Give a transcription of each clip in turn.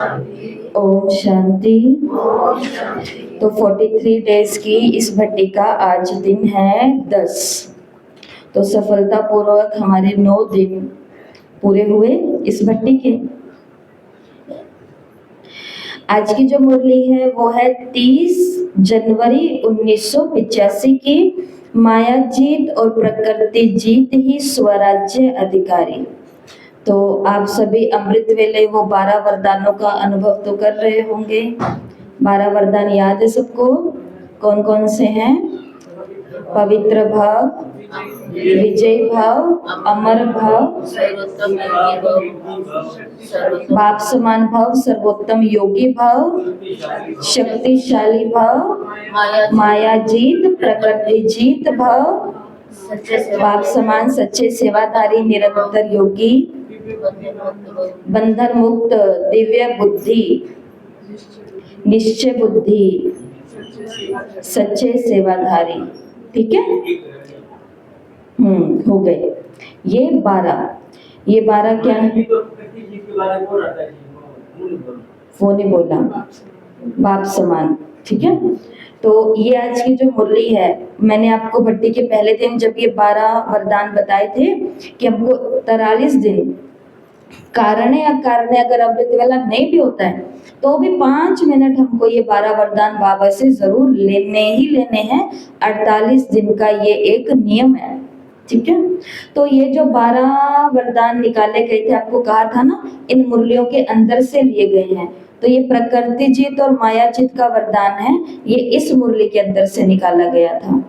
ओम शांति। तो 43 डेज की इस भट्टी का आज दिन है 10। तो सफलतापूर्वक हमारे 9 दिन पूरे हुए इस भट्टी के। आज की जो मुरली है वो है 30 जनवरी 1985 की। माया जीत और प्रकृति जीत ही स्वराज्य अधिकारी। तो आप सभी अमृत वेले वो 12 वरदानों का अनुभव तो कर रहे होंगे। 12 वरदान याद है सबको? कौन कौन से हैं? पवित्र भाव, विजय भाव, अमर भाव, बाप समान भाव, सर्वोत्तम योगी भाव, शक्तिशाली भाव, माया जीत, प्रकृति जीत भाव, बाप समान सच्चे सेवाधारी निरंतर योगी, बंधन मुक्त दिव्य बुद्धि, निश्चय बुद्धि, सच्चे सेवाधारी। ठीक है, हो गए ये 12 क्या है? वो नहीं बोला, बाप समान। ठीक है, तो ये आज की जो मुरली है, मैंने आपको भट्टी के पहले दिन जब ये 12 वरदान बताए थे कि हमको 43 दिन कारण अकारण अगर अमृत वेला नहीं भी होता है तो भी 5 मिनट हमको ये 12 वरदान बाबा से जरूर लेने ही लेने हैं। 48 दिन का ये एक नियम है। ठीक है, तो ये जो 12 वरदान निकाले गए थे, आपको कहा था ना इन मुरलियों के अंदर से लिए गए हैं। तो ये प्रकृति जीत और माया जीत का वरदान है, ये इस मुरली के अंदर से निकाला गया था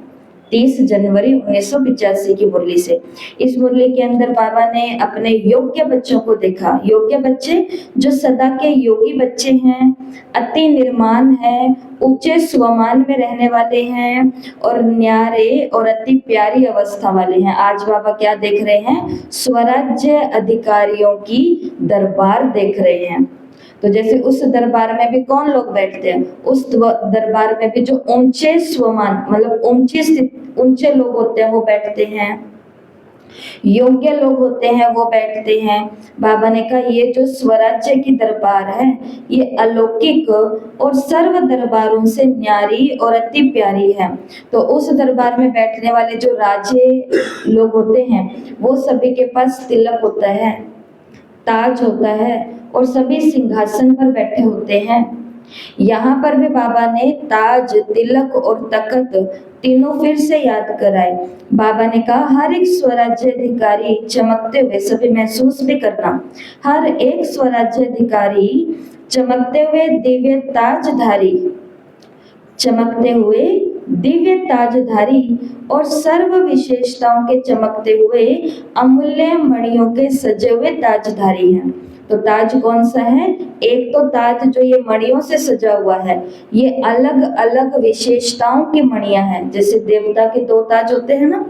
30 जनवरी 1985 की मुरली से। इस मुरली के अंदर बाबा ने अपने योग्य बच्चों को देखा। योग्य बच्चे जो सदा के योगी बच्चे हैं, अति निर्माण हैं, ऊंचे स्वमान में रहने वाले हैं और न्यारे और अति प्यारी अवस्था वाले हैं। आज बाबा क्या देख रहे हैं? स्वराज्य अधिकारियों की दरबार देख रहे हैं। तो जैसे उस दरबार में भी कौन लोग बैठते हैं? उस दरबार में भी जो ऊंचे स्वमान मतलब ऊंचे लोग होते हैं वो बैठते हैं, योग्य लोग होते हैं वो बैठते हैं। बाबा ने कहा ये जो स्वराज्य की दरबार है ये अलौकिक और सर्व दरबारों से न्यारी और अति प्यारी है। तो उस दरबार में बैठने वाले जो राजे लोग होते हैं वो सभी के पास तिलक होता है, ताज होता है और सभी सिंहासन पर बैठे होते हैं। यहाँ पर भी बाबा ने ताज, तिलक और तख्त तीनों फिर से याद कराए। बाबा ने कहा हर एक स्वराज्य अधिकारी चमकते हुए, सभी महसूस भी करना, हर एक स्वराज्य अधिकारी चमकते हुए दिव्य ताजधारी, चमकते हुए दिव्य ताजधारी और सर्व विशेषताओं के चमकते हुए अमूल्य मणियों के सजे हुए ताजधारी हैं। तो ताज कौन सा है? एक तो ताज जो ये मणियों से सजा हुआ है, ये अलग अलग विशेषताओं की मणियां हैं। जैसे देवता के 2 ताज होते हैं ना,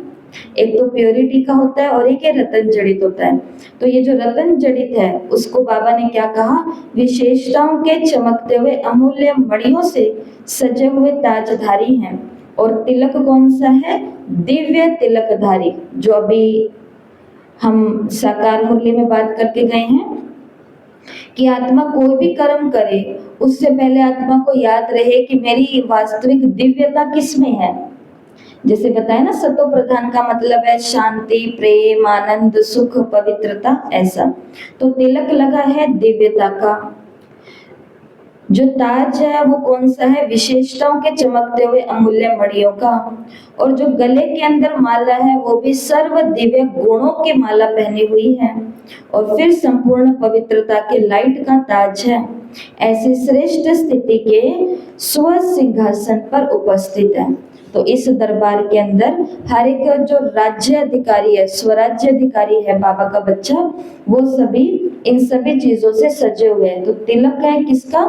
एक तो प्योरिटी का होता है और एक है रतन जड़ित होता है। तो ये जो रतन जड़ित है उसको बाबा ने क्या कहा? विशेषताओं के चमकते हुए अमूल्य मणियों से सजे हुए ताजधारी हैं। और तिलक कौन सा है? दिव्य तिलकधारी, जो अभी हम साकार मुरली में बात करके गए हैं कि आत्मा कोई भी कर्म करे उससे पहले आत्मा को याद रहे कि मेरी वास्तविक दिव्यता किसमें है। जैसे बताया ना, सतो प्रधान का मतलब है शांति, प्रेम, आनंद, सुख, पवित्रता, ऐसा। तो तिलक लगा है दिव्यता का। जो ताज है वो कौन सा है? विशेषताओं के चमकते हुए अमूल्य मणियों का। और जो गले के अंदर माला है वो भी सर्व दिव्य गुणों की माला पहनी हुई है। और फिर संपूर्ण पवित्रता के लाइट का ताज है। ऐसी श्रेष्ठ स्थिति के स्व सिंहासन पर उपस्थित है। तो इस दरबार के अंदर हर एक जो राज्य अधिकारी है, स्वराज्य अधिकारी है बाबा का बच्चा, वो सभी इन सभी चीजों से सजे हुए हैं। तो तिलक है किसका?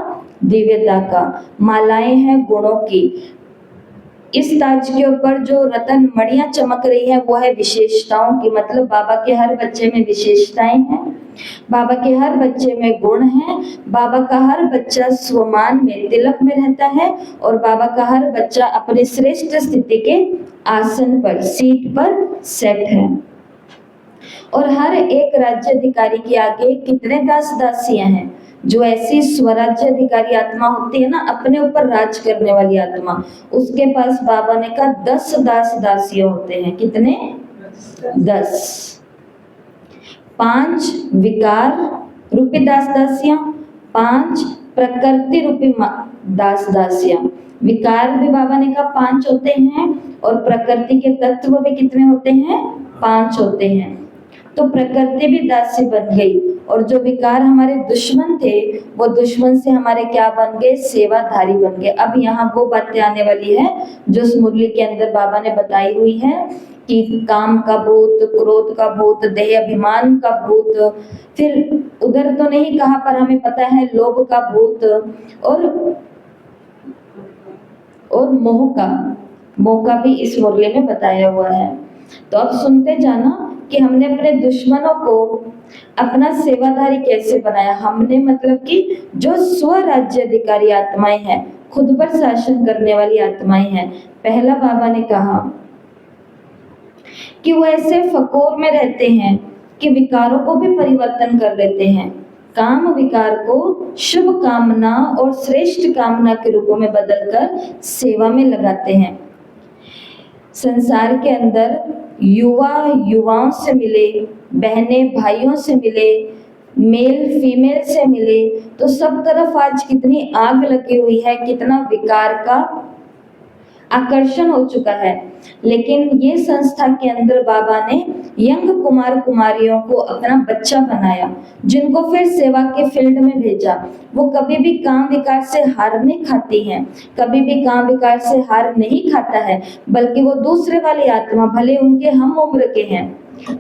दिव्यता का। मालाएं हैं गुणों की। इस ताज के ऊपर जो रतन मणियां चमक रही है वो है विशेषताओं की। मतलब बाबा के हर बच्चे में विशेषताएं हैं, बाबा के हर बच्चे में गुण हैं, बाबा का हर बच्चा स्वमान में, तिलक में रहता है और बाबा का हर बच्चा अपने श्रेष्ठ स्थिति के आसन पर, सीट पर सेट है। और हर एक राज्य अधिकारी के आगे कितने दास दासियां हैं? जो ऐसी स्वराज्य अधिकारी आत्मा होती है ना, अपने ऊपर राज करने वाली आत्मा, उसके पास बाबा ने कहा 10 दास दासियां होते हैं। कितने? 10। 5 विकार रूपी दास दासियां, 5 प्रकृति रूपी दास दासियां। विकार भी बाबा ने कहा 5 होते हैं और प्रकृति के तत्व भी कितने होते हैं? 5 होते हैं। तो प्रकृति भी दासी बन गई और जो विकार हमारे दुश्मन थे वो दुश्मन से हमारे क्या बन गए? सेवाधारी बन गए। अब यहाँ वो बातें आने वाली है जो उस मुरली के अंदर बाबा ने बताई हुई है कि काम का भूत, क्रोध का भूत, देह अभिमान का भूत, फिर उधर तो नहीं कहा पर हमें पता है लोभ का भूत और मोह का भी इस मुरली में बताया हुआ है। तो अब सुनते जाना कि हमने अपने दुश्मनों को अपना सेवाधारी कैसे बनाया। हमने मतलब कि जो स्वराज्य अधिकारी आत्माएं हैं, खुद पर शासन करने वाली आत्माएं हैं। पहला बाबा ने कहा कि वो ऐसे फकोर में रहते हैं कि विकारों को भी परिवर्तन कर लेते हैं। काम विकार को शुभ कामना और श्रेष्ठ कामना के रूपों में बदलकर सेवा में लगाते हैं। संसार के अंदर युवाओं से मिले, बहनें भाइयों से मिले, मेल फीमेल से मिले, तो सब तरफ आज कितनी आग लगी हुई है, कितना विकार का आकर्षण हो चुका है। लेकिन ये संस्था के अंदर बाबा ने यंग कुमार कुमारियों को अपना बच्चा बनाया, जिनको फिर सेवा के फील्ड में भेजा। वो कभी भी काम विकार से हार नहीं खाती हैं, कभी भी काम विकार से हार नहीं खाता है, बल्कि वो दूसरे वाली आत्मा, भले उनके हम उम्र के हैं,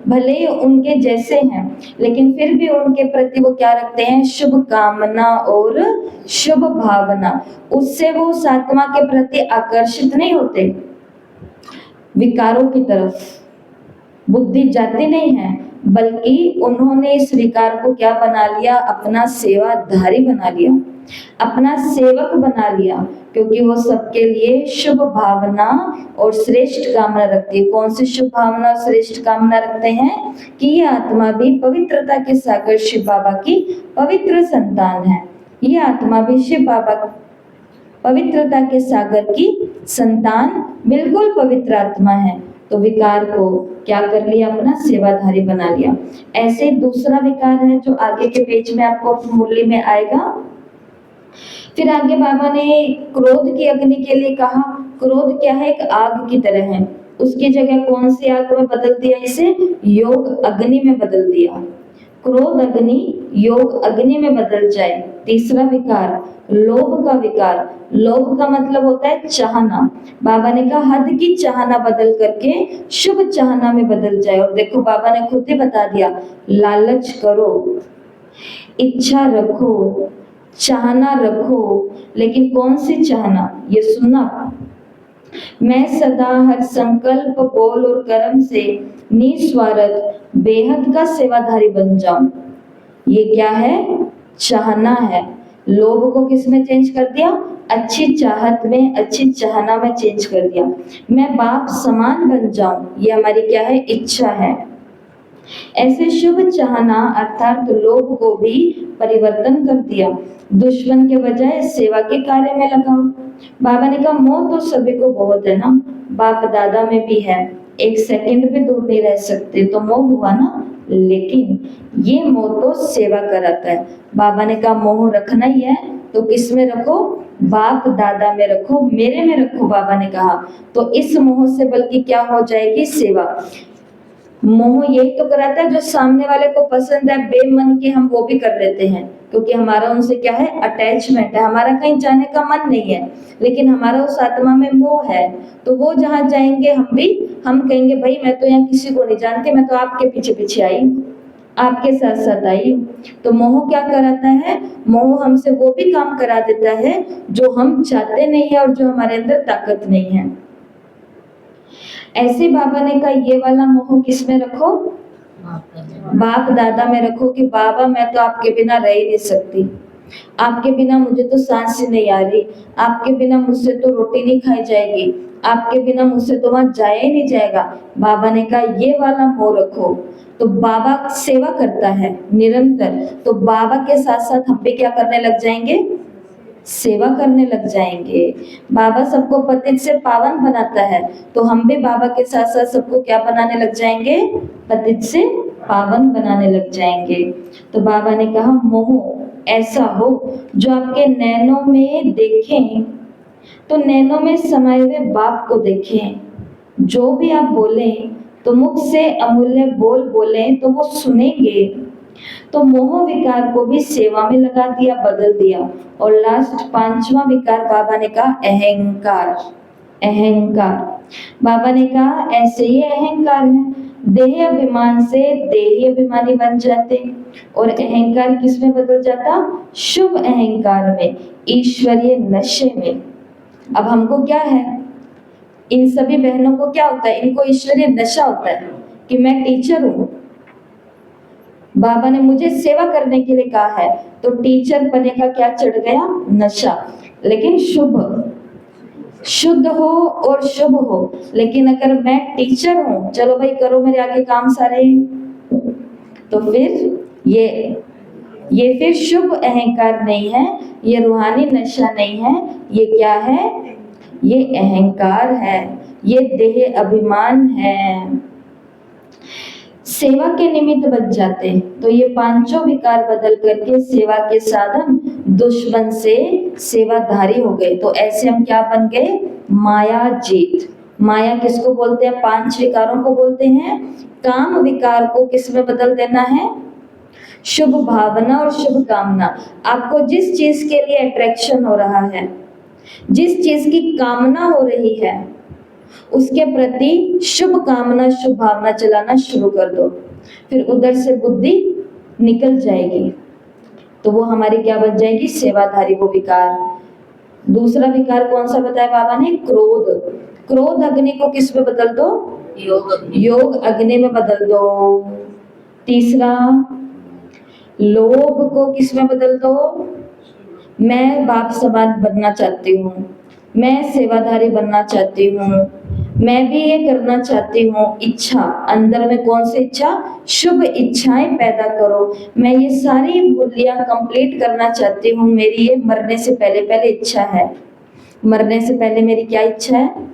भले ही उनके जैसे हैं, लेकिन फिर भी उनके प्रति वो क्या रखते हैं? शुभ कामना और शुभ भावना। उससे वो उस आत्मा के प्रति आकर्षित नहीं होते, विकारों की तरफ बुद्धि जाती नहीं है, बल्कि उन्होंने इस विकार को क्या बना लिया? अपना सेवाधारी बना लिया, अपना सेवक बना लिया, क्योंकि वो सबके लिए शुभ भावना और श्रेष्ठ कामना रखती है। कौन सी शुभ भावना और श्रेष्ठ कामना रखते हैं? कि ये आत्मा भी पवित्रता के सागर शिव बाबा की पवित्र संतान है। ये आत्मा भी शिव बाबा पवित्रता के सागर की संतान, बिल्कुल पवित्र आत्मा है। तो विकार को क्या कर लिया? अपना सेवाधारी बना लिया। ऐसे दूसरा विकार है जो आगे के पेज में आपको मुरली में आएगा। फिर आगे बाबा ने क्रोध की अग्नि के लिए कहा। क्रोध क्या है? एक आग की तरह है। उसकी जगह कौन सी आग में बदल दिया? इसे योग अग्नि में बदल दिया। क्रोध अग्नि योग अग्नि में बदल जाए। तीसरा विकार लोभ का विकार। लोभ का मतलब होता है चाहना। बाबा ने कहा हद की चाहना बदल करके शुभ चाहना में बदल जाए। और देखो बाबा ने खुद ही बता दिया, लालच करो, इच्छा रखो, चाहना रखो, लेकिन कौन सी चाहना? ये सुनना, मैं सदा हर संकल्प बोल और कर्म से निस्वार्थ बेहद का सेवाधारी बन जाऊं। ये क्या है? चाहना है। लोभ को किस में चेंज कर दिया? अच्छी चाहत में, अच्छी चाहना में चेंज कर दिया। मैं बाप समान बन जाऊं, ये हमारी क्या है? इच्छा है। ऐसे शुभ चाहना अर्थात लोभ को भी परिवर्तन कर दिया। दुश्मन के बजाय सेवा के कार्य में लगाओ। बाबा ने कहा मोह तो सभी को बहुत है ना, बाप दादा में भी है, एक सेकंड भी दूर नहीं रह सकते, तो मोह हुआ ना। लेकिन ये मोह तो सेवा कराता है। बाबा ने कहा मोह रखना ही है तो किस में रखो? बाप दादा में रखो, मेरे में रखो। बाबा ने कहा तो इस मोह से बल्कि क्या हो जाएगी? सेवा। मोह यही तो कराता है जो सामने वाले को पसंद है, बेमन के हम वो भी कर लेते हैं, क्योंकि हमारा उनसे क्या है? अटैचमेंट है, हमारा कहीं जाने का मन नहीं है, लेकिन हमारा उस आत्मा में मोह है। तो वो जहाँ जाएंगे हम कहेंगे भाई मैं तो यहाँ किसी को नहीं जानती, मैं तो आपके पीछे पीछे आई, आपके साथ साथ आई। तो मोह क्या कराता है? मोह हमसे वो भी काम करा देता है जो हम चाहते नहीं है और जो हमारे अंदर ताकत नहीं है। ऐसे बाबा ने कहा ये वाला मोह किस में रखो? बाप दादा में रखो, कि बाबा मैं तो आपके बिना रह ही नहीं सकती, आपके बिना मुझे तो सांस ही नहीं आ रही, आपके बिना मुझसे तो रोटी नहीं खाई जाएगी, आपके बिना मुझसे तो वहां जाया ही नहीं जाएगा। बाबा ने कहा ये वाला मोह रखो। तो बाबा सेवा करता है निरंतर, तो बाबा के साथ साथ हम भी क्या करने लग जाएंगे, सेवा करने लग जाएंगे। बाबा सबको पतित से पावन बनाता है, तो हम भी बाबा के साथ साथ सबको क्या बनाने लग जाएंगे, पतित से पावन बनाने लग जाएंगे। तो बाबा ने कहा मोह ऐसा हो जो आपके नैनों में देखें, तो नैनों में समाये हुए बाप को देखें। जो भी आप बोलें तो मुख से अमूल्य बोल बोलें तो वो सुनेंगे। तो मोह विकार को भी सेवा में लगा दिया, बदल दिया। और लास्ट पांचवा विकार बाबा ने कहा अहंकार। अहंकार, बाबा ने कहा ऐसे ही अहंकार है, देह अभिमान से देही अभिमानी बन जाते, और अहंकार किस में बदल जाता, शुभ अहंकार में, ईश्वरीय नशे में। अब हमको क्या है, इन सभी बहनों को क्या होता है, इनको ईश्वरीय नशा होता है कि मैं टीचर हूं, बाबा ने मुझे सेवा करने के लिए कहा है, तो टीचर बने का क्या चढ़ गया, नशा। लेकिन शुभ, शुद्ध हो और शुभ हो। लेकिन अगर मैं टीचर हूं, चलो भाई करो मेरे आगे काम सारे, तो फिर ये फिर शुभ अहंकार नहीं है, ये रूहानी नशा नहीं है, ये क्या है, ये अहंकार है, ये देह अभिमान है। सेवा के निमित्त बच जाते, तो ये पांचों विकार बदल करके सेवा के साधन, दुश्मन से सेवाधारी हो गए। तो ऐसे हम क्या बन गए, माया जीत। माया किसको बोलते हैं, पांच विकारों को बोलते हैं। काम विकार को किस में बदल देना है, शुभ भावना और शुभ कामना। आपको जिस चीज के लिए अट्रैक्शन हो रहा है, जिस चीज की कामना हो रही है, उसके प्रति शुभ कामना शुभ भावना चलाना शुरू कर दो, फिर उधर से बुद्धि निकल जाएगी, तो वो हमारी क्या बन जाएगी, सेवाधारी वो विकार। दूसरा विकार कौन सा बताया बाबा ने, क्रोध। क्रोध अग्नि को किस में बदल दो, योग अग्नि में बदल दो। तीसरा, लोभ को किस में बदल दो, मैं बाप समान बनना चाहती हूँ, मैं सेवाधारी बनना चाहती हूँ, मैं भी ये करना चाहती हूँ। इच्छा, अंदर में कौन सी इच्छा, शुभ इच्छाएं पैदा करो, मैं ये सारी बुल्लियां कंप्लीट करना चाहती हूँ। मेरी ये मरने से पहले पहले इच्छा है। मरने से पहले मेरी क्या इच्छा है,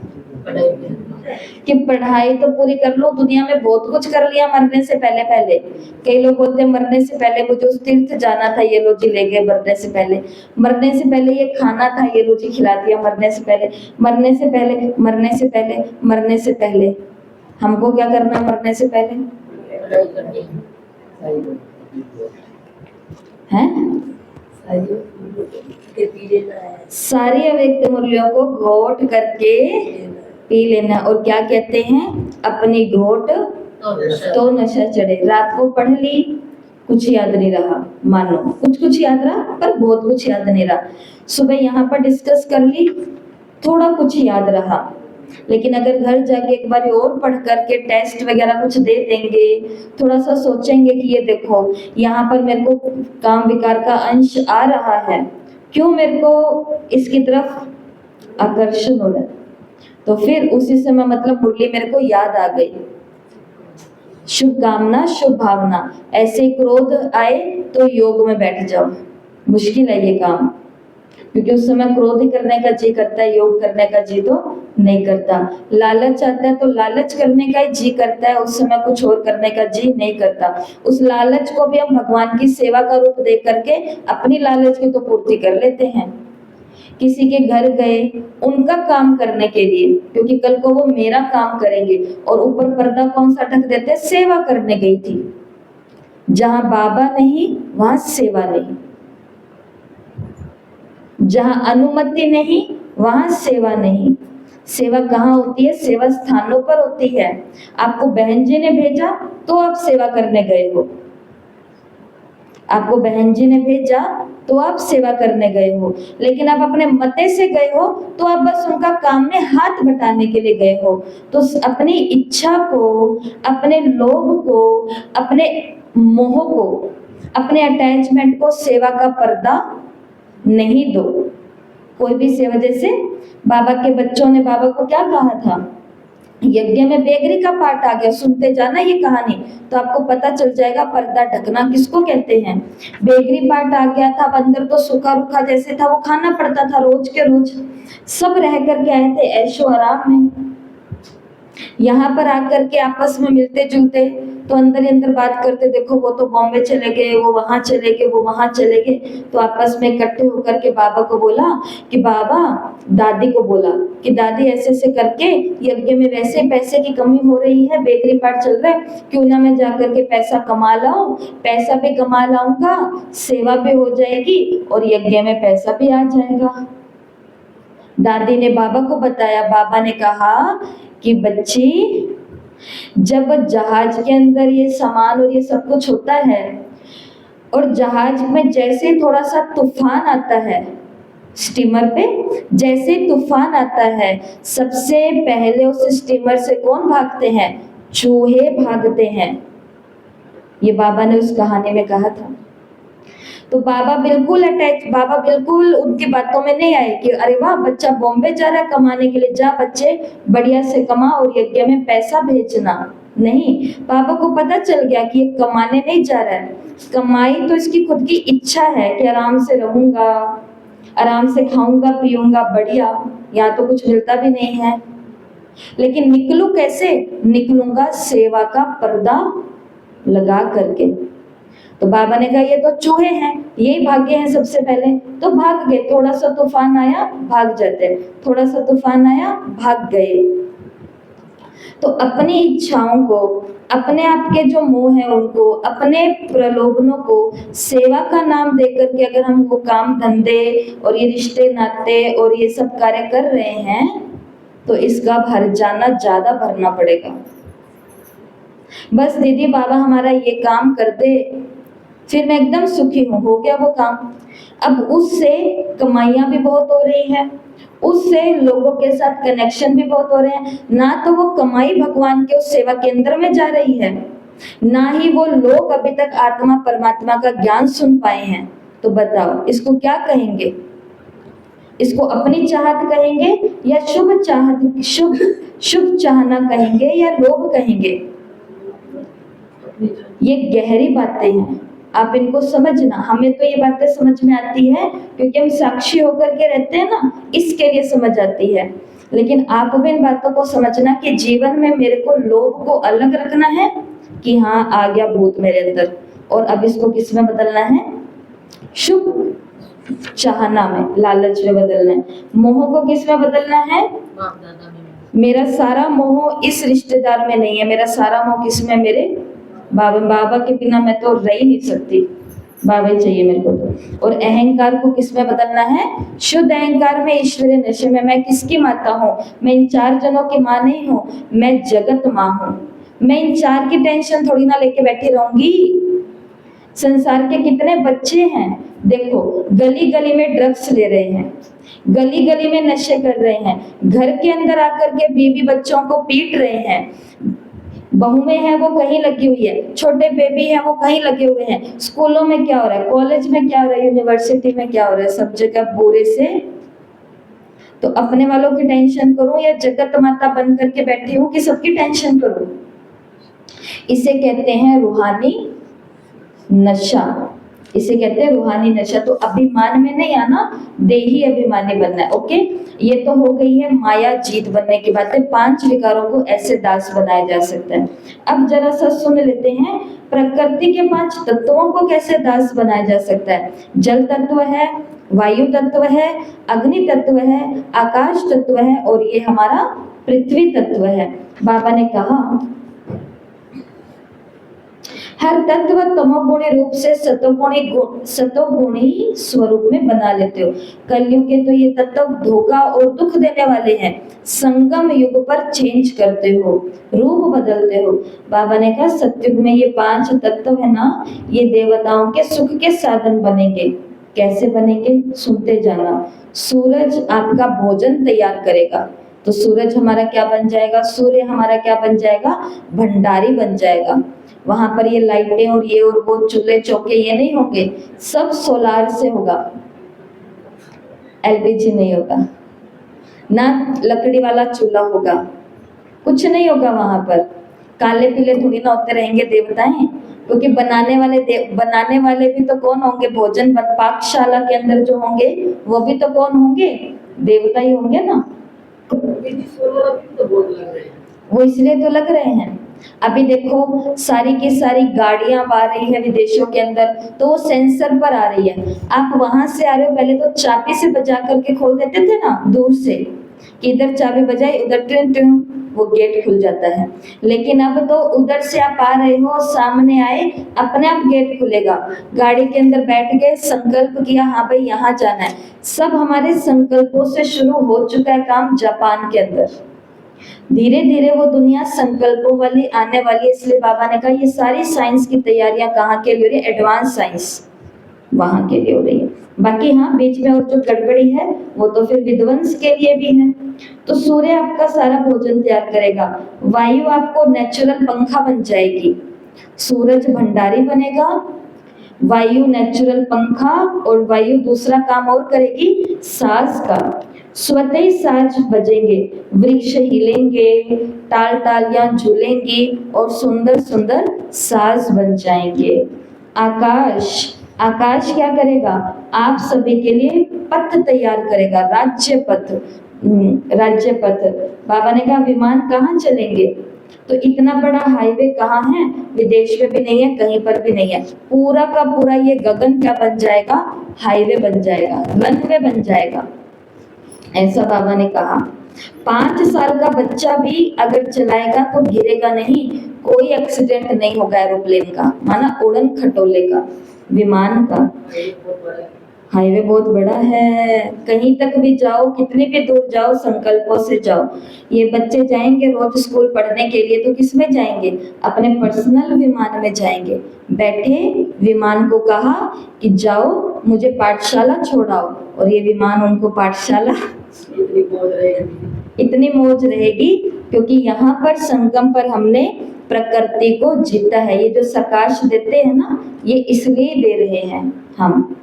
कि पढ़ाई तो पूरी कर लो, दुनिया में बहुत कुछ कर लिया मरने से पहले पहले। कई लोग बोलते हैं मरने से पहले मुझे उस तीर्थ जाना था, ये लो जी ले गए मरने से पहले। मरने से पहले ये खाना था, ये लो जी खिला दिया मरने से पहले। मरने से पहले, मरने से पहले, मरने से पहले हमको क्या करना, मरने से पहले हैं, सारी अव्यक्त मूल्यों को घोट करके पी लेना। और क्या कहते हैं, अपनी घोट तो नशा चढ़े। रात को पढ़ ली, कुछ याद नहीं रहा, मानो कुछ कुछ याद रहा पर बहुत कुछ याद नहीं रहा। सुबह यहाँ पर डिस्कस कर ली, थोड़ा कुछ याद रहा। लेकिन अगर घर जाके एक बार और पढ़ करके टेस्ट वगैरह कुछ दे देंगे, थोड़ा सा सोचेंगे कि ये देखो यहाँ पर मेरे को काम विकार का अंश आ रहा है, क्यों मेरे को इसकी तरफ आकर्षण हो रहा है, तो फिर उसी समय मतलब मुरली मेरे को याद आ गई, शुभ कामना शुभ भावना। ऐसे क्रोध आए तो योग में बैठ जाओ, मुश्किल है ये काम, क्योंकि उस समय क्रोध ही करने का जी करता है, योग करने का जी तो नहीं करता। लालच आता है तो लालच करने का ही जी करता है, उस समय कुछ और करने का जी नहीं करता। उस लालच को भी हम भगवान की सेवा का रूप दे करके अपनी लालच की तो पूर्ति कर लेते हैं। किसी के घर गए उनका काम करने के लिए, क्योंकि कल को वो मेरा काम करेंगे, और ऊपर पर्दा कौन सा ढक देते, सेवा करने गई थी। जहां बाबा नहीं वहां सेवा नहीं, जहां अनुमति नहीं वहां सेवा नहीं। सेवा कहाँ होती है, सेवा स्थानों पर होती है। आपको बहन जी ने भेजा तो आप सेवा करने गए हो, आपको बहन जी ने भेजा तो आप सेवा करने गए हो। लेकिन आप अपने मते से गए हो तो आप बस उनका काम में हाथ बटाने के लिए गए हो। तो अपनी इच्छा को, अपने लोभ को, अपने मोह को, अपने अटैचमेंट को सेवा का पर्दा नहीं दो। कोई भी सेवा, जैसे बाबा के बच्चों ने बाबा को क्या कहा था, यज्ञ में बेगरी का पाठ आ गया, सुनते जाना ये कहानी तो आपको पता चल जाएगा पर्दा ढकना किसको कहते हैं। बेगरी पाठ आ गया था, अब अंदर तो सूखा रूखा जैसे था, वो खाना पड़ता था रोज के रोज। सब रह करके आए थे ऐशो आराम में, यहाँ पर आकर के आपस में मिलते जुलते तो अंदर ही अंदर बात करते, देखो वो तो बॉम्बे चले गए, वो वहां चले गए, वो वहां चले गए। तो आपस में इकट्ठे होकर के बाबा को बोला कि बाबा, दादी को बोला कि दादी ऐसे ऐसे करके यज्ञ में वैसे पैसे की कमी हो रही है, बेकरी पार्ट चल रहा है, क्यों ना मैं जाकर के पैसा कमा लाऊं, पैसा भी कमा लाऊंगा, सेवा भी हो जाएगी और यज्ञ में पैसा भी आ जाएगा। दादी ने बाबा को बताया, बाबा ने कहा कि बच्ची, जब जहाज के अंदर ये सामान और ये सब कुछ होता है और जहाज में जैसे थोड़ा सा तूफान आता है, स्टीमर पे जैसे तूफान आता है, सबसे पहले उस स्टीमर से कौन भागते हैं, चूहे भागते हैं। ये बाबा ने उस कहानी में कहा था। तो बाबा बिल्कुल अटैच, बाबा बिल्कुल उनकी बातों में नहीं आए कि अरे वाह बच्चा बॉम्बे जा रहा है कमाने के लिए, जा बच्चे बढ़िया से कमा और यज्ञ में पैसा भेजना। नहीं, बाबा को पता चल गया कि ये कमाने नहीं जा रहा है, कमाई तो इसकी खुद की इच्छा है कि आराम से रहूंगा, आराम से खाऊंगा पीऊंगा बढ़िया, यहाँ तो कुछ मिलता भी नहीं है, लेकिन निकलूं कैसे, निकलूंगा सेवा का पर्दा लगा करके। तो बाबा ने कहा ये तो चूहे हैं, यही भागे हैं सबसे पहले, तो भाग गए, थोड़ा सा तूफान आया भाग जाते, थोड़ा सा तूफान आया भाग गए। तो अपनी इच्छाओं को, अपने आप के जो मोह है उनको, अपने प्रलोभनों को सेवा का नाम देकर के अगर हम वो काम धंधे और ये रिश्ते नाते और ये सब कार्य कर रहे हैं तो इसका भर जाना ज्यादा भरना पड़ेगा। बस दीदी बाबा हमारा ये काम कर दे, फिर मैं एकदम सुखी हूँ, हो गया वो काम। अब उससे कमाइयां भी बहुत हो रही है, उससे लोगों के साथ कनेक्शन भी बहुत हो रहे हैं, ना तो वो कमाई भगवान के उस सेवा केंद्र में जा रही है, ना ही वो लोग अभी तक आत्मा परमात्मा का ज्ञान सुन पाए हैं। तो बताओ इसको क्या कहेंगे, इसको अपनी चाहत कहेंगे या शुभ चाहत, शुभ चाहना कहेंगे या लोभ कहेंगे। ये गहरी बातें हैं, आप इनको समझना। हमें तो ये बातें समझ में आती है क्योंकि हम साक्षी होकर के रहते हैं ना, इसके लिए समझ आती है, लेकिन आप भी इन बातों को समझना कि जीवन में मेरे को लोभ को अलग रखना है कि हाँ आ गया भूत मेरे अंदर और अब इसको किस में बदलना है, शुभ चाहना में, लालच में बदलना है। मोह को किस में बदलना है, मेरा सारा मोह इस रिश्तेदार में नहीं है, मेरा सारा मोह किस में, मेरे बाबा, बाबा के बिना मैं तो रह ही नहीं सकती, बाबा ही चाहिए मेरे को तो। और अहंकार को किस में बदलना है, शुद्ध अहंकार में, ईश्वरीय नशे में। मैं किसकी माता हूँ, मैं इन 4 जनों की माँ नहीं हूँ, मैं जगत माँ हूँ। मैं इन 4 की टेंशन थोड़ी ना लेके बैठी रहूंगी। संसार के कितने बच्चे हैं, देखो गली गली में ड्रग्स ले रहे हैं, गली गली में नशे कर रहे हैं, घर के अंदर आकर के बीवी बच्चों को पीट रहे हैं, बहुएं हैं वो कहीं लगी हुई है, छोटे बेबी हैं वो कहीं लगे हुए हैं, स्कूलों में क्या हो रहा है, कॉलेज में क्या हो रहा है, यूनिवर्सिटी में क्या हो रहा है, सब जगह बुरे से। तो अपने वालों की टेंशन करूं या जगत माता बन करके बैठी हूं कि सबकी टेंशन करूं। इसे कहते हैं रूहानी नशा, इसे कहते हैं रूहानी नशा। तो अभिमान में नहीं आना, देही अभिमानी बनना है। ओके, ये तो हो गई है माया जीत बनने की बातें। 5 विकारों को ऐसे दास बनाया जा सकता है। अब जरा सा सुन लेते हैं, प्रकृति के 5 तत्वों को कैसे दास बनाया जा सकता है। जल तत्व है, वायु तत्व है, अग्नि तत्व है, आकाश तत्व है और ये हमारा पृथ्वी तत्व है। बाबा ने कहा हर तत्व तमोगुणी रूप से सतोगुणी स्वरूप में बना लेते हो। कलयुग के तो ये तत्व धोखा और दुख देने वाले हैं, संगम युग पर चेंज करते हो, रूप बदलते हो। बाबा ने कहा सतयुग में ये 5 तत्व है ना, ये देवताओं के सुख के साधन बनेंगे। कैसे बनेंगे, सुनते जाना। सूरज आपका भोजन तैयार करेगा, तो सूरज हमारा क्या बन जाएगा, सूर्य हमारा क्या बन जाएगा, भंडारी बन जाएगा। वहां पर ये लाइटें और ये और वो चूल्हे चौके ये नहीं होंगे, सब सोलार से होगा। एलपीजी नहीं होगा, ना लकड़ी वाला चूल्हा होगा, कुछ नहीं होगा वहां पर। काले पीले थोड़ी ना होते रहेंगे देवताएं, क्योंकि बनाने वाले भी तो कौन होंगे, पाकशाला के अंदर जो होंगे वो भी तो कौन होंगे, देवता ही होंगे ना। वो इसलिए तो लग रहे हैं। अभी देखो सारी की सारी गाड़ियां आ रही है विदेशों के अंदर, तो वो सेंसर पर आ रही है। आप वहां से आ रहे हो, पहले तो चाबी से बजा करके खोल देते थे ना दूर से, कि इधर चाबी बजाई उधर ट्रिन ट्रिन वो गेट खुल जाता है। लेकिन अब तो उधर से आप आ रहे हो, सामने आए, अपने आप गेट खुलेगा। गाड़ी के अंदर बैठ गए, संकल्प किया हाँ भाई यहाँ जाना है, सब हमारे संकल्पों से शुरू हो चुका है काम जापान के अंदर। धीरे धीरे वो दुनिया संकल्पों वाली आने वाली है। इसलिए बाबा ने कहा ये सारी साइंस की तैयारियां कहाँ के लिए हो रही है, एडवांस साइंस वहां के लिए हो रही है। बाकी हाँ बीच में और जो गड़बड़ी है वो तो फिर विध्वंस के लिए भी है। तो सूर्य आपका सारा भोजन तैयार करेगा, वायु आपको नेचुरल पंखा बन जाएगी, सूरज भंडारी बनेगा, वायु नेचुरल पंखा, और वायु दूसरा काम और करेगी साज का। स्वतः ही साज बजेंगे, वृक्ष हिलेंगे, ताल तालियां झूलेंगी और सुंदर सुंदर साज बन जाएंगे। आकाश आकाश क्या करेगा, आप सभी के लिए पथ तैयार करेगा, राज्य पथ। राज्य पथ, बाबा ने कहा विमान कहाँ चलेंगे, तो इतना बड़ा हाईवे कहाँ है, विदेश में भी नहीं है, कहीं पर भी नहीं है। पूरा का पूरा ये गगन क्या बन जाएगा, हाईवे बन जाएगा, रनवे बन जाएगा, ऐसा बाबा ने कहा। 5 साल का बच्चा भी अगर चलाएगा तो गिरेगा नहीं, कोई एक्सीडेंट नहीं होगा एरोप्लेन का, माना उड़न खटोले का, विमान का। हाईवे बहुत बड़ा है, कहीं तक भी जाओ, कितनी भी दूर जाओ, संकल्पों से जाओ। ये बच्चे जाएंगे रोज स्कूल पढ़ने के लिए, तो किस में जाएंगे, अपने पर्सनल विमान में जाएंगे। बैठे, विमान को कहा कि जाओ मुझे पाठशाला छोड़ाओ, और ये विमान उनको पाठशाला, इतनी मौज रहेगी क्योंकि यहाँ पर संगम पर हमने प्रकृति को जीता है। ये जो सकाश देते हैं ना, ये इसलिए दे रहे हैं हम।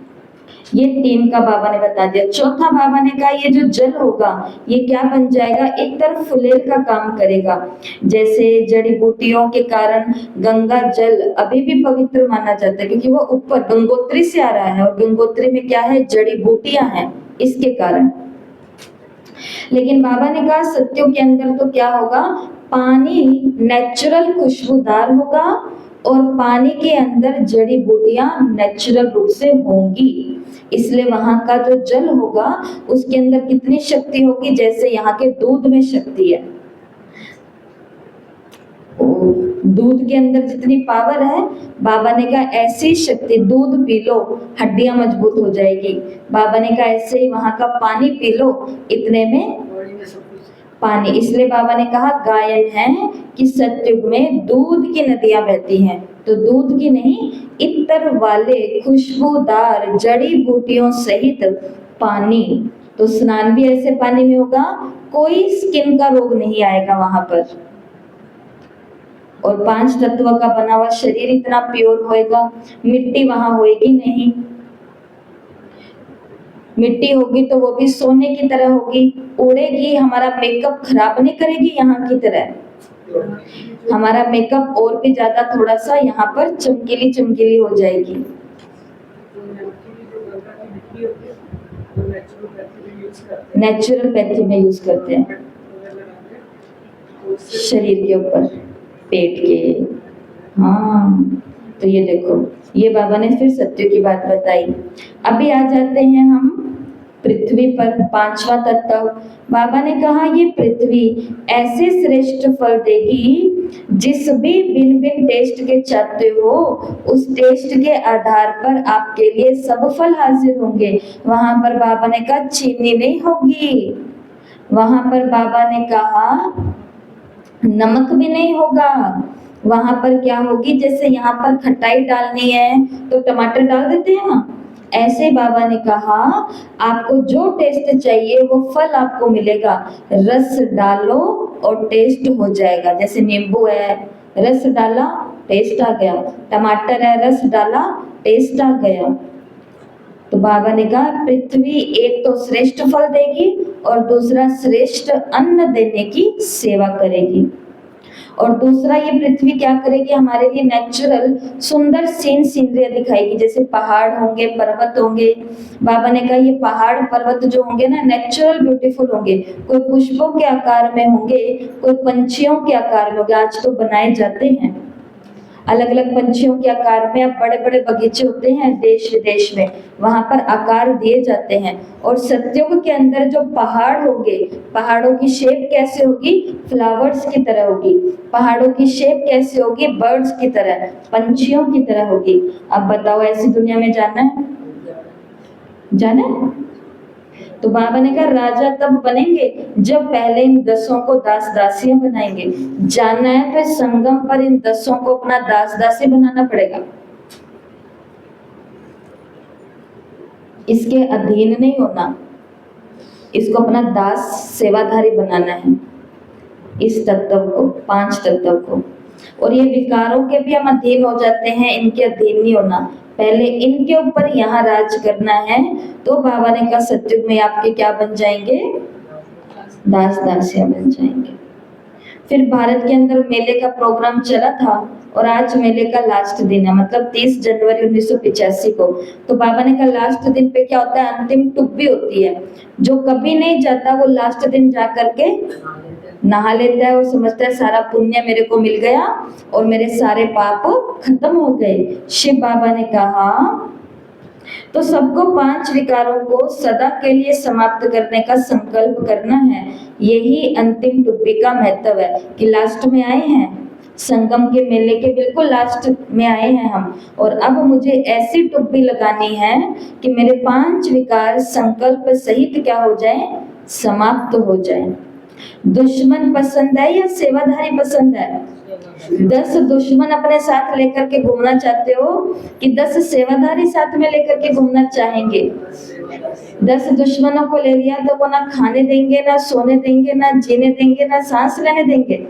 ये 3 का बाबा ने बता दिया। चौथा बाबा ने कहा ये जो जल होगा ये क्या बन जाएगा, एक तरफ फुलेल का काम करेगा। जैसे जड़ी बूटियों के कारण गंगा जल अभी भी पवित्र माना जाता है, क्योंकि वो ऊपर गंगोत्री से आ रहा है, और गंगोत्री में क्या है, जड़ी बूटियां हैं, इसके कारण। लेकिन बाबा ने कहा सत्यों के अंदर तो क्या होगा, पानी नेचुरल खुशबूदार होगा, और पानी के अंदर जड़ी बूटियां नेचुरल रूप से होंगी। इसलिए वहां का जो जल होगा उसके अंदर कितनी शक्ति होगी, जैसे यहाँ के दूध में शक्ति है। दूध के अंदर जितनी पावर है, बाबा ने कहा ऐसी शक्ति, दूध पी लो हड्डियां मजबूत हो जाएगी। बाबा ने कहा ऐसे ही वहां का पानी पी लो, इतने में पानी। इसलिए बाबा ने कहा गायन है कि सतयुग में दूध की नदियां बहती हैं, तो दूध की नहीं, इत्र वाले खुशबूदार जड़ी बूटियों सहित पानी। तो स्नान भी ऐसे पानी में होगा, कोई स्किन का रोग नहीं आएगा वहां पर। और 5 तत्व का बना हुआ शरीर इतना प्योर होएगा, मिट्टी वहां होएगी नहीं। मिट्टी होगी तो वो भी सोने की तरह होगी, उड़ेगी, हमारा मेकअप खराब नहीं करेगी यहाँ की तरह। हमारा मेकअप और भी ज्यादा थोड़ा सा यहाँ पर चमकीली चमकीली हो जाएगी। नेचुरोपैथी में यूज करते हैं, शरीर के ऊपर, पेट के। हाँ, तो ये देखो, ये बाबा ने फिर सत्य की बात बताई। अभी आ जाते हैं हम पृथ्वी पर, 5वां तत्व। बाबा ने कहा ये पृथ्वी ऐसे श्रेष्ठ फल देगी, जिस भी भिन्न भिन्न टेस्ट के चाहते हो, उस टेस्ट के आधार पर आपके लिए सब फल हाजिर होंगे। वहां पर बाबा ने कहा चीनी नहीं होगी, वहां पर बाबा ने कहा नमक भी नहीं होगा। वहां पर क्या होगी, जैसे यहाँ पर खटाई डालनी है तो टमाटर डाल देते हैं ना, ऐसे बाबा ने कहा आपको जो टेस्ट चाहिए वो फल आपको मिलेगा। रस डालो और टेस्ट हो जाएगा। जैसे नींबू है, रस डाला टेस्ट आ गया, टमाटर है, रस डाला टेस्ट आ गया। तो बाबा ने कहा पृथ्वी एक तो श्रेष्ठ फल देगी और दूसरा श्रेष्ठ अन्न देने की सेवा करेगी, और दूसरा ये पृथ्वी क्या करेगी, हमारे लिए नेचुरल सुंदर सीनरियां दिखाएगी, जैसे पहाड़ होंगे, पर्वत होंगे। बाबा ने कहा ये पहाड़ पर्वत जो होंगे ना, नेचुरल ब्यूटीफुल होंगे, कोई पुष्पों के आकार में होंगे, कोई पंछियों के आकार में होंगे। आज तो बनाए जाते हैं अलग अलग पंछियों के आकार में। अब बड़े बड़े बगीचे होते हैं देश विदेश में, वहां पर आकार दिए जाते हैं। और सत्युग के अंदर जो पहाड़ होंगे, पहाड़ों की शेप कैसे होगी, फ्लावर्स की तरह होगी। पहाड़ों की शेप कैसे होगी, बर्ड्स की तरह, पंछियों की तरह होगी। अब बताओ ऐसी दुनिया में जाना है? जाना है? तो बाबा ने कहा राजा तब बनेंगे जब पहले इन 10 को दास दासियां बनाएंगे। जानना है तो संगम पर इन 10 को अपना दास दासी बनाना पड़ेगा, इसके अधीन नहीं होना, इसको अपना दास सेवाधारी बनाना है, इस तत्व को, 5 तत्व को। और ये विकारों के भी हम अधीन हो जाते हैं, इनके अधीन नहीं होना, पहले इनके ऊपर यहाँ राज करना है। तो बाबा ने कहा सत्युग में आपके क्या बन जाएंगे, दास दासियां बन जाएंगे। फिर भारत के अंदर मेले का प्रोग्राम चला था और आज मेले का लास्ट दिन है, मतलब 30 जनवरी 1985 को। तो बाबा ने कहा लास्ट दिन पे क्या होता है, अंतिम टुब्बी होती है। जो कभी नहीं जाता वो लास्ट दिन जा करके नहा लेता है और समझता है सारा पुण्य मेरे को मिल गया और मेरे सारे पाप खत्म हो गए। शिव बाबा ने कहा तो सबको 5 विकारों को सदा के लिए समाप्त करने का संकल्प करना है। यही अंतिम टुब्बी का महत्व है कि लास्ट में आए हैं, संगम के मेले के बिल्कुल लास्ट में आए हैं हम, और अब मुझे ऐसी टुब्बी लगानी है कि मेरे 5 विकार संकल्प सहित क्या हो जाए, समाप्त हो जाए। दुश्मन पसंद है या सेवाधारी पसंद है? 10 दुश्मन अपने साथ लेकर के घूमना चाहते हो कि 10 सेवाधारी साथ में लेकर के घूमना चाहेंगे? 10 दुश्मनों को ले लिया तो वो ना खाने देंगे, ना सोने देंगे, ना जीने देंगे, ना सांस लेने देंगे।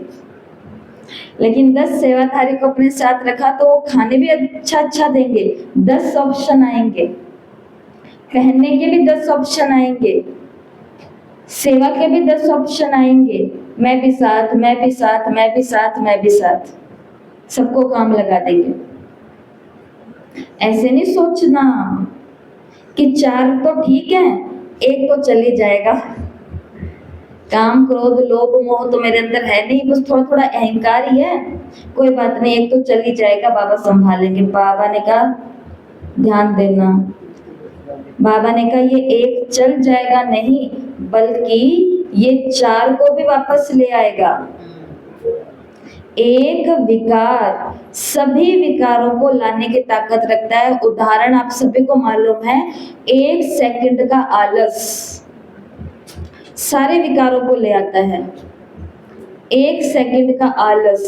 लेकिन 10 सेवाधारी को अपने साथ रखा तो वो खाने भी अच्छा अच्छा देंगे, 10 ऑप्शन आएंगे, पहनने के भी 10 ऑप्शन आएंगे, सेवा के भी 10 ऑप्शन आएंगे, मैं भी साथ, मैं भी साथ, मैं भी साथ, मैं भी साथ, सबको काम लगा देंगे। ऐसे नहीं सोचना कि 4 तो ठीक है, 1 तो चल ही जाएगा। काम क्रोध लोभ मोह तो मेरे अंदर है नहीं, बस थोड़ा थोड़ा अहंकार ही है, कोई बात नहीं, 1 तो चल ही जाएगा, बाबा संभालेंगे। बाबा ने कहा ध्यान देना, बाबा ने कहा ये 1 चल जाएगा नहीं, बल्कि ये 4 को भी वापस ले आएगा। एक विकार सभी विकारों को लाने की ताकत रखता है। उदाहरण आप सभी को मालूम है, 1 सेकंड का आलस सारे विकारों को ले आता है। 1 सेकंड का आलस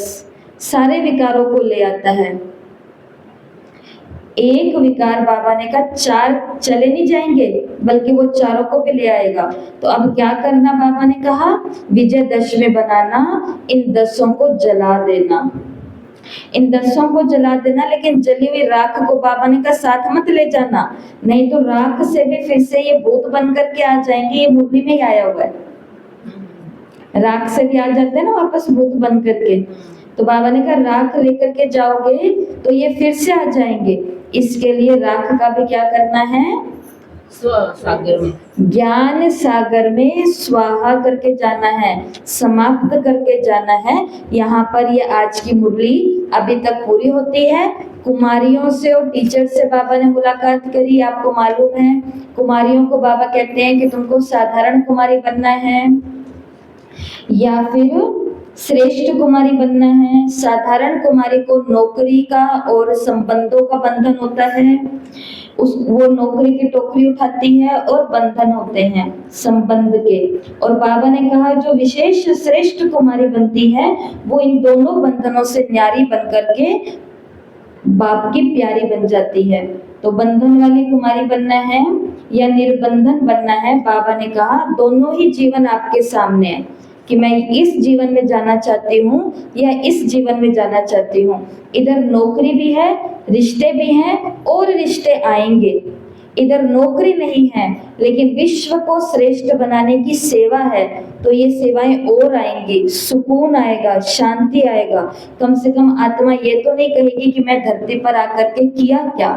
सारे विकारों को ले आता है। एक विकार बाबा ने कहा 4 चले नहीं जाएंगे, बल्कि वो 4 को भी ले आएगा। तो अब क्या करना, बाबा ने कहा विजयदशमी बनाना, इन 10 को जला देना, इन 10 को जला देना। लेकिन जली हुई राख को बाबा ने कहा साथ मत ले जाना, नहीं तो राख से भी फिर से ये भूत बन करके आ जाएंगे। ये मुरली में ही आया हुआ है, राख से भी आ जाते हैं ना वापस भूत बन करके। तो बाबा ने कहा राख लेकर के जाओगे तो ये फिर से आ जाएंगे। इसके लिए राख का भी क्या करना है, सागर में, ज्ञान सागर में स्वाहा करके जाना है, समाप्त करके जाना है। यहाँ पर ये आज की मुरली अभी तक पूरी होती है। कुमारियों से और टीचर से बाबा ने मुलाकात करी, आपको मालूम है। कुमारियों को बाबा कहते हैं कि तुमको साधारण कुमारी बनना है या फिर श्रेष्ठ कुमारी बनना है। साधारण कुमारी को नौकरी का और संबंधों का बंधन होता है, वो नौकरी की टोकरी उठाती है, और बंधन होते हैं संबंध के। और बाबा ने कहा जो विशेष श्रेष्ठ कुमारी बनती है वो इन दोनों बंधनों से न्यारी बन करके बाप की प्यारी बन जाती है। तो बंधन वाली कुमारी बनना है या निर्बंधन बनना है, बाबा ने कहा दोनों ही जीवन आपके सामने है कि मैं इस जीवन में जाना चाहती हूँ या इस जीवन में जाना चाहती हूँ। इधर नौकरी भी है, रिश्ते भी हैं और रिश्ते आएंगे। इधर नौकरी नहीं है, लेकिन विश्व को श्रेष्ठ बनाने की सेवा है, तो ये सेवाएं और आएंगी, सुकून आएगा, शांति आएगा। कम से कम आत्मा ये तो नहीं कहेगी कि मैं धरती पर आकर के किया क्या।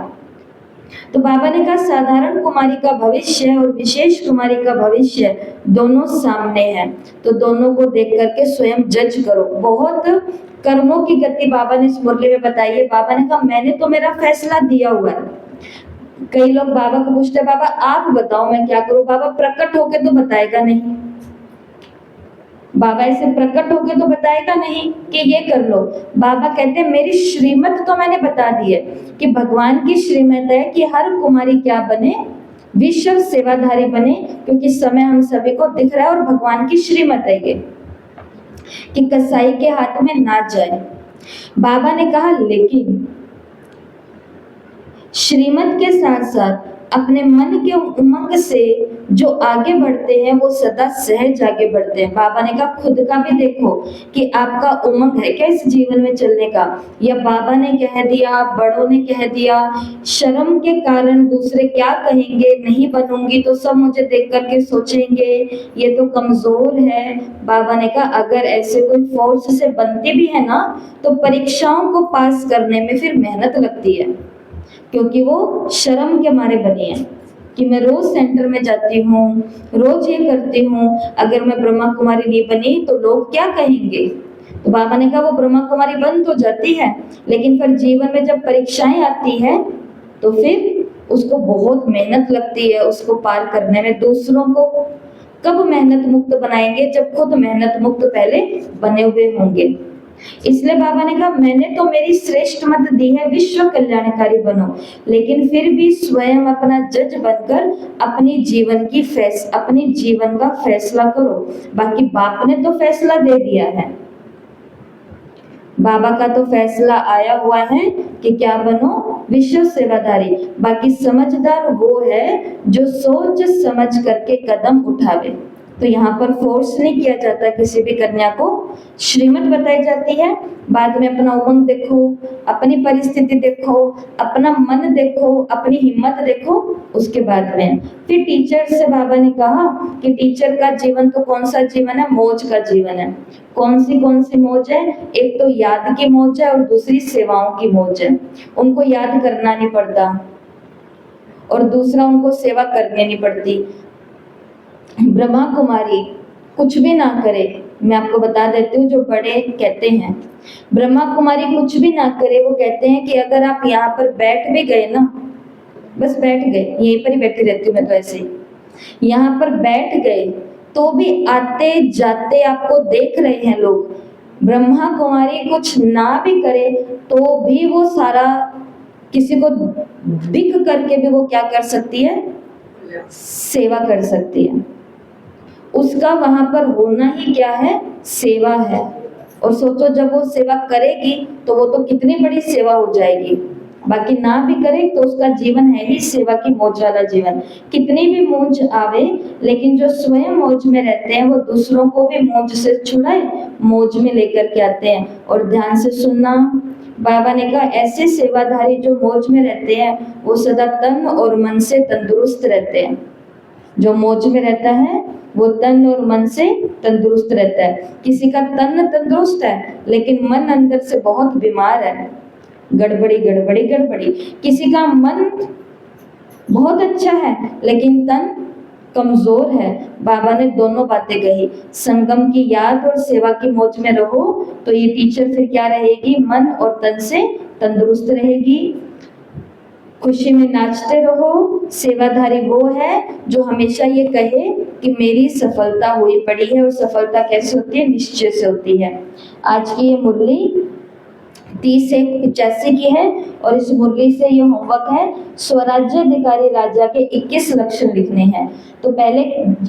तो बाबा ने कहा साधारण कुमारी का भविष्य और विशेष कुमारी का भविष्य दोनों सामने है, तो दोनों को देख करके स्वयं जज करो। बहुत कर्मों की गति बाबा ने इस मुरली में बताई है। बाबा ने कहा मैंने तो मेरा फैसला दिया हुआ है। कई लोग बाबा को पूछते बाबा आप बताओ मैं क्या करूं। बाबा प्रकट होके तो बताएगा नहीं, बाबा ऐसे प्रकट होके तो बताएगा नहीं कि ये कर लो। बाबा कहते हैं मेरी श्रीमत तो मैंने बता दी है कि भगवान की श्रीमत है कि हर कुमारी क्या बने, विश्व सेवाधारी बने, क्योंकि समय हम सभी को दिख रहा है और भगवान की श्रीमत है ये कि कसाई के हाथ में ना जाए। बाबा ने कहा लेकिन श्रीमत के साथ साथ अपने मन के उमंग से जो आगे बढ़ते हैं वो सदा सहज आगे बढ़ते हैं। बाबा ने कहा खुद का भी देखो कि आपका उमंग है क्या इस जीवन में चलने का, या बाबा ने कह दिया, बड़ों ने कह दिया, शर्म के कारण दूसरे क्या कहेंगे, नहीं बनूंगी तो सब मुझे देख करके सोचेंगे ये तो कमजोर है। बाबा ने कहा अगर ऐसे कोई फोर्स से बनती भी है ना, तो परीक्षाओं को पास करने में फिर मेहनत लगती है, क्योंकि वो शर्म के मारे बनी है कि मैं रोज सेंटर में जाती हूँ, रोज ये करती हूँ, अगर मैं ब्रह्मा कुमारी नहीं बनी तो लोग क्या कहेंगे। तो बाबा ने कहा वो ब्रह्मा कुमारी बन तो जाती है, लेकिन फिर जीवन में जब परीक्षाएं आती है तो फिर उसको बहुत मेहनत लगती है उसको पार करने में। दूसरों को कब मेहनत मुक्त बनाएंगे, जब खुद मेहनत मुक्त पहले बने हुए होंगे। इसलिए बाबा ने कहा मैंने तो मेरी श्रेष्ठ मत दी है विश्व कल्याणकारी बनो, लेकिन फिर भी स्वयं अपना जज बनकर अपनी जीवन का फैसला करो। बाकी बाप ने तो फैसला दे दिया है, बाबा का तो फैसला आया हुआ है कि क्या बनो, विश्व सेवाधारी। बाकी समझदार वो है जो सोच समझ करके कदम उठावे। तो यहाँ पर फोर्स नहीं किया जाता किसी भी कन्या को, श्रीमत बताई जाती है। बाद में अपना उमंग देखो, अपनी परिस्थिति देखो, अपना मन देखो, अपनी हिम्मत देखो, उसके बाद में फिर टीचर से बाबा ने कहा कि टीचर का जीवन तो कौन सा जीवन है, मौज का जीवन है। कौन सी मौज है, एक तो याद की मौज है और दूसरी सेवाओं की मौज है। उनको याद करना नहीं पड़ता और दूसरा उनको सेवा करनी नहीं पड़ती। ब्रह्मा कुमारी कुछ भी ना करे, मैं आपको बता देती हूँ जो बड़े कहते हैं, ब्रह्मा कुमारी कुछ भी ना करे। वो कहते हैं कि अगर आप यहाँ पर बैठ भी गए ना, बस बैठ गए, यहीं पर ही बैठी रहती हूँ मैं तो ऐसे ही, यहाँ पर बैठ गए तो भी आते जाते आपको देख रहे हैं लोग। ब्रह्मा कुमारी कुछ ना भी करे तो भी वो सारा किसी को दिख करके भी वो क्या कर सकती है, सेवा कर सकती है। उसका वहां पर होना ही क्या है, सेवा है। और सोचो जब वो सेवा करेगी तो वो तो कितनी बड़ी सेवा हो जाएगी। बाकी ना भी करे तो उसका जीवन है ही सेवा की मौज वाला जीवन। कितनी भी मौज आवे, लेकिन जो स्वयं मौज में रहते हैं वो दूसरों को भी मौज से छुड़ाए, मौज में लेकर के आते हैं। और ध्यान से सुनना, बाबा ने कहा ऐसे सेवाधारी जो मौज में रहते हैं वो सदा तन और मन से तंदुरुस्त रहते हैं। जो मौज में रहता है वो तन और मन से तंदुरुस्त रहता है। किसी का तन तंदुरुस्त है लेकिन मन अंदर से बहुत बीमार है, गड़बड़ी। किसी का मन बहुत अच्छा है लेकिन तन कमजोर है। बाबा ने दोनों बातें कही, संगम की याद और सेवा की मौज में रहो तो ये टीचर फिर क्या रहेगी, मन और तन से तंदुरुस्त रहेगी। खुशी में नाचते रहो। सेवाधारी वो है जो हमेशा ये कहे कि मेरी सफलता हुई पड़ी है। और सफलता कैसे होती है, निश्चय से होती है। आज की ये मुरली 30/1/85 की है और इस मुरली से ये होमवर्क है, स्वराज्याधिकारी राजा के 21 लक्षण लिखने हैं। तो पहले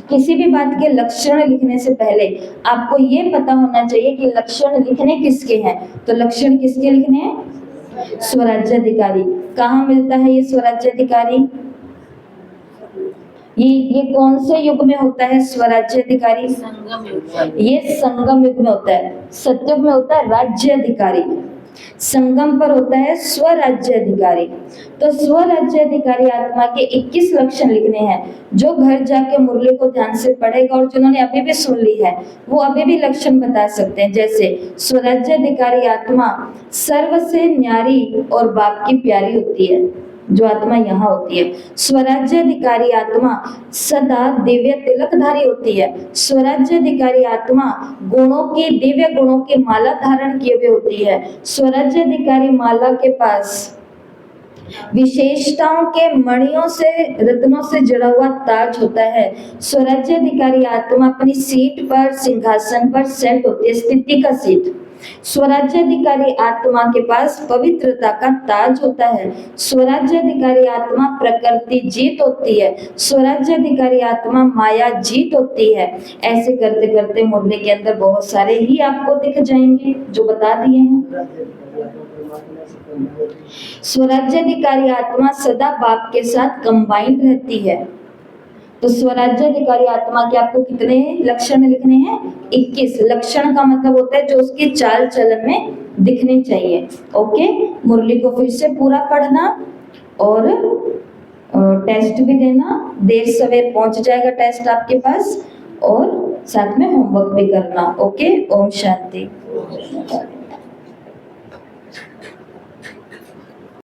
किसी भी बात के लक्षण लिखने से पहले आपको ये पता होना चाहिए कि लक्षण लिखने किसके हैं। तो लक्षण किसके लिखने हैं, स्वराज्याधिकारी। कहाँ मिलता है ये स्वराज्याधिकारी, ये कौन से युग में होता है स्वराज्याधिकारी, ये संगम युग में होता है। सतयुग में होता है राज्याधिकारी। संगम पर होता है स्वराज्याधिकारी। तो स्वराज्याधिकारी आत्मा के 21 लक्षण लिखने हैं, जो घर जाके मुरली को ध्यान से पढ़ेगा और जिन्होंने अभी भी सुन ली है वो अभी भी लक्षण बता सकते हैं। जैसे स्वराज्याधिकारी आत्मा सर्व से न्यारी और बाप की प्यारी होती है, जो आत्मा यहाँ होती है। स्वराज्याधिकारी आत्मा सदा दिव्य तिलकधारी होती है। स्वराज्याधिकारी आत्मा गुणों की, दिव्य गुणों की माला धारण किए हुए होती है। स्वराज्याधिकारी माला के पास विशेषताओं के मणियों से, रत्नों से जड़ा हुआ ताज होता है। स्वराज्याधिकारी आत्मा अपनी सीट पर, सिंहासन पर सेट होती है, स्थिति का सीट। स्वराज्याधिकारी आत्मा के पास पवित्रता का ताज होता है। स्वराज्याधिकारी आत्मा प्रकृति जीत होती है। स्वराज्याधिकारी आत्मा माया जीत होती है। ऐसे करते करते मुरली के अंदर बहुत सारे ही आपको दिख जाएंगे जो बता दिए हैं। स्वराज्याधिकारी आत्मा सदा बाप के साथ कंबाइंड रहती है। तो स्वराज्याधिकारी आत्मा के आपको कितने लक्षण लिखने हैं? 21। लक्षण का मतलब होता है जो उसकी चाल चलन में दिखने चाहिए। ओके, मुरली को फिर से पूरा पढ़ना और टेस्ट भी देना। देर सवेर पहुंच जाएगा टेस्ट आपके पास, और साथ में होमवर्क भी करना। ओके, ओम शांति।